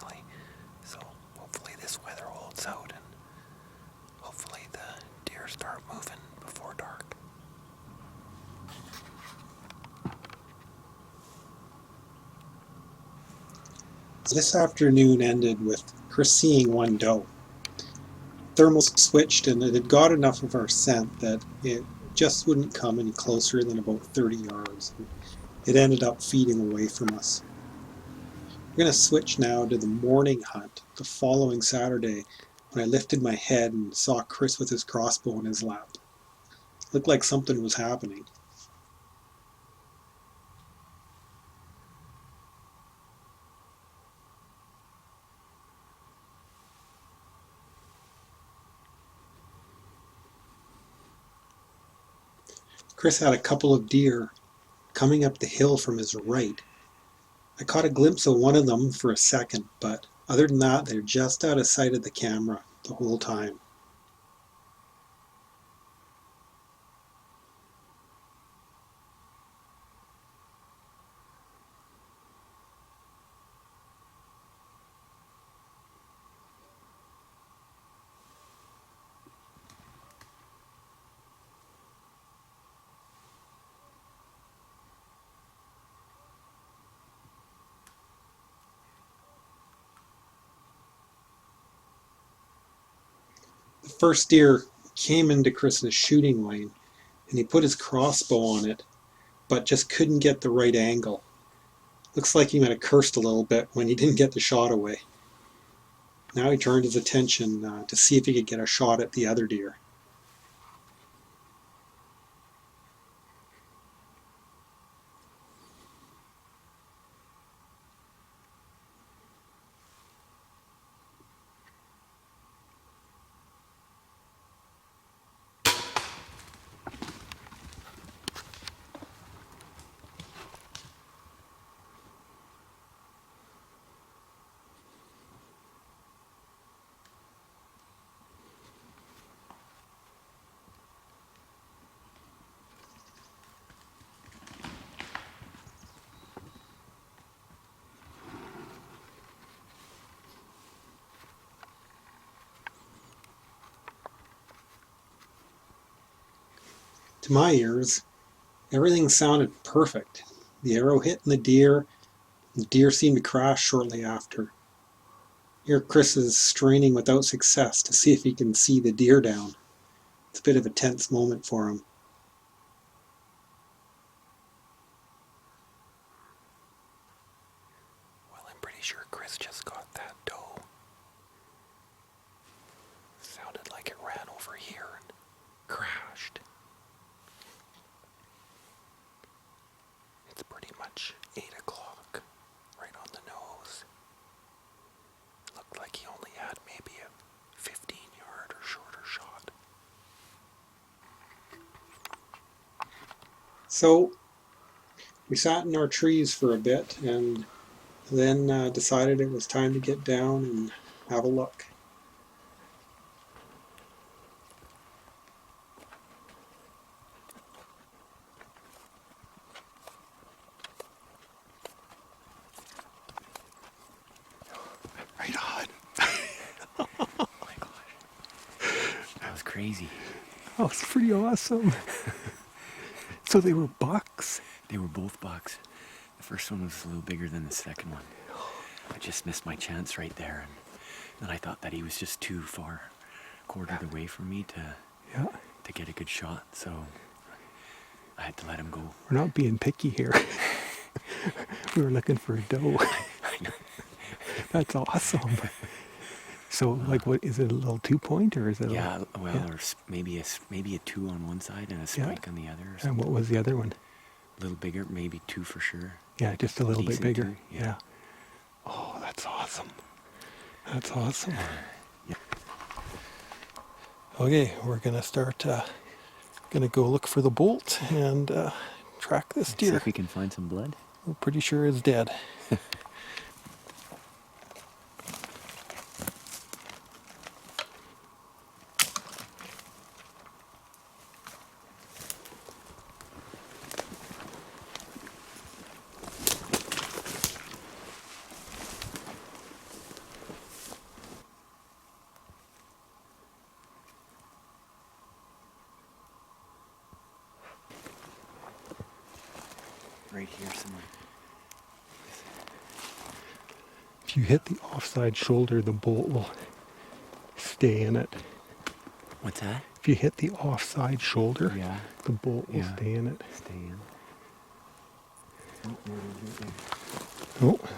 surprisingly. So hopefully this weather holds out and hopefully the deer start moving before dark. This afternoon ended with Chris seeing one doe. Thermal switched and it had got enough of our scent that it just wouldn't come any closer than about 30 yards. It ended up feeding away from us. We're going to switch now to the morning hunt the following Saturday when I lifted my head and saw Chris with his crossbow in his lap. It looked like something was happening. Chris had a couple of deer coming up the hill from his right. I caught a glimpse of one of them for a second, but other than that, they're just out of sight of the camera the whole time. The first deer came into Chris's shooting lane, and he put his crossbow on it, but just couldn't get the right angle. Looks like he might have cursed a little bit when he didn't get the shot away. Now he turned his attention to see if he could get a shot at the other deer. To my ears, everything sounded perfect. The arrow hit the deer seemed to crash shortly after. Here Chris is straining without success to see if he can see the deer down. It's a bit of a tense moment for him. Well, I'm pretty sure Chris just got that doe. Sounded like it ran over here and crashed. It's pretty much 8 o'clock, right on the nose. Looked like he only had maybe a 15-yard or shorter shot. So we sat in our trees for a bit and then decided it was time to get down and have a look. Right on. Oh my gosh. That was crazy. Oh, it's pretty awesome. So they were bucks? They were both bucks. The first one was a little bigger than the second one. I just missed my chance right there. And then I thought that he was just too far quartered away from me to get a good shot. So I had to let him go. We're not being picky here. We were looking for a doe. That's awesome. So, like, what is it? A little 2-point, or is it? Or maybe a 2 on one side and a spike on the other. Or and what was the other one? A little bigger, maybe 2 for sure. Yeah, just a little bit bigger. 2, yeah. Oh, that's awesome. That's awesome. Yeah. Okay, we're gonna start. Gonna go look for the bolt and track this deer. See if we can find some blood. We're pretty sure it's dead. right here somewhere. If you hit the offside shoulder, the bolt will stay in it. What's that? If you hit the offside shoulder, Yeah. the bolt will Yeah. stay in it. Stay in. Oh, there it is right Oh, there.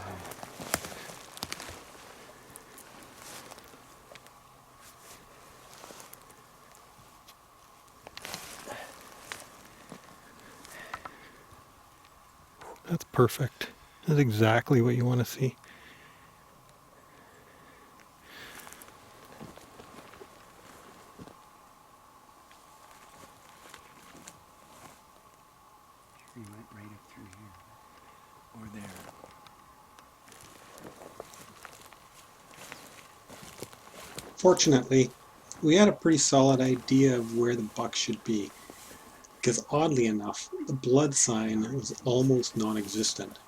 that's perfect. That's exactly what you want to see. He went right up through here. Or there. Fortunately, we had a pretty solid idea of where the buck should be, because oddly enough, the blood sign was almost non-existent.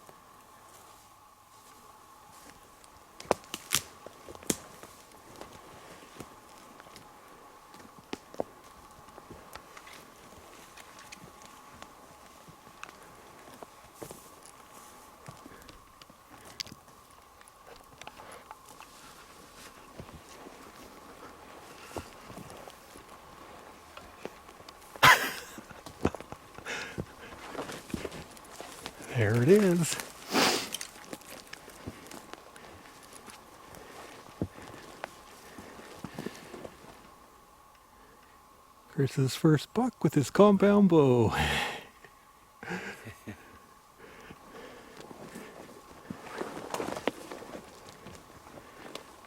There it is. Chris's first buck with his compound bow.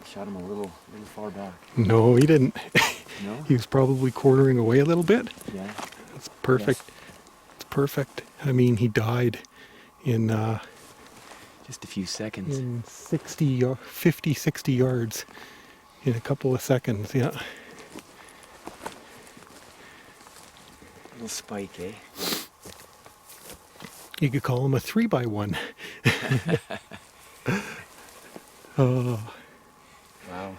Shot him a little far back. No, he didn't. No? He was probably quartering away a little bit. Yeah. That's perfect. Yes. It's perfect. I mean, he died in Just a few seconds. in 50, 60 yards in a couple of seconds. Yeah. Little spike, eh? You could call him a 3x1. Oh, Wow.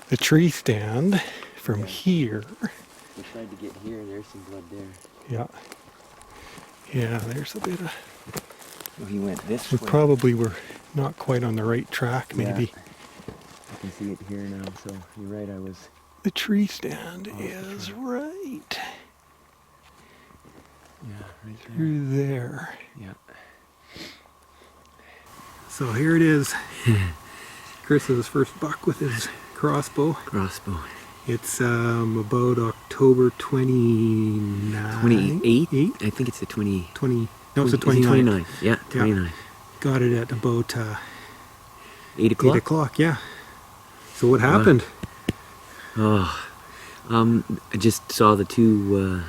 the tree stand from Yeah. here. We tried to get here. There's some blood there. Yeah. Yeah, there's a bit of... Well, he went this We way. probably were not quite on the right track, Yeah. maybe. I can see it here now, so you're right, I was... The tree stand Oh, it's the is tree. right Yeah, right there. through there. Yeah. So here it is. Chris's first buck with his crossbow. Crossbow. It's about October 29th. 28? I think it's the 20... 20. No, it's the Is it 29th. 29? Yeah, 29. Got it at about 8 o'clock? 8 o'clock, yeah. So what happened? Oh, I just saw the two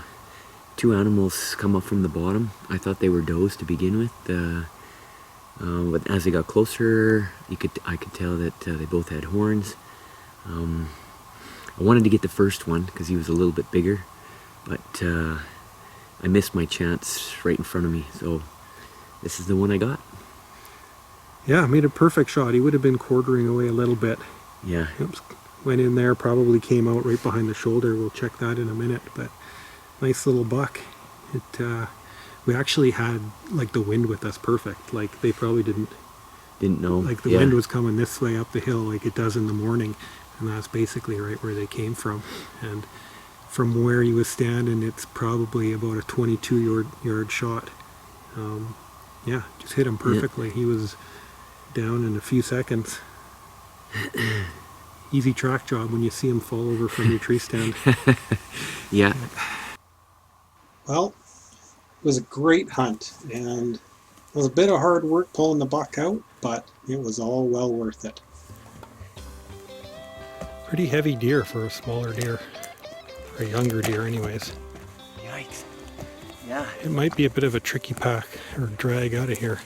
animals come up from the bottom. I thought they were does to begin with. But as they got closer, I could tell that they both had horns. I wanted to get the first one because he was a little bit bigger, but I missed my chance right in front of me. So this is the one I got. Yeah, made a perfect shot. He would have been quartering away a little bit. Yeah. Oops. Went in there, probably came out right behind the shoulder. We'll check that in a minute, but nice little buck. We actually had like the wind with us perfect. Like they probably didn't Didn't know. like the Yeah. wind was coming this way up the hill like it does in the morning, and that's basically right where they came from. And from where he was standing, it's probably about a 22-yard shot. Yeah, just hit him perfectly. He was down in a few seconds. Easy track job when you see him fall over from your tree stand. Yeah. Well, it was a great hunt, and it was a bit of hard work pulling the buck out, but it was all well worth it. Pretty heavy deer for a smaller deer. For a younger deer anyways. Yikes. Yeah. It might be a bit of a tricky pack or drag out of here.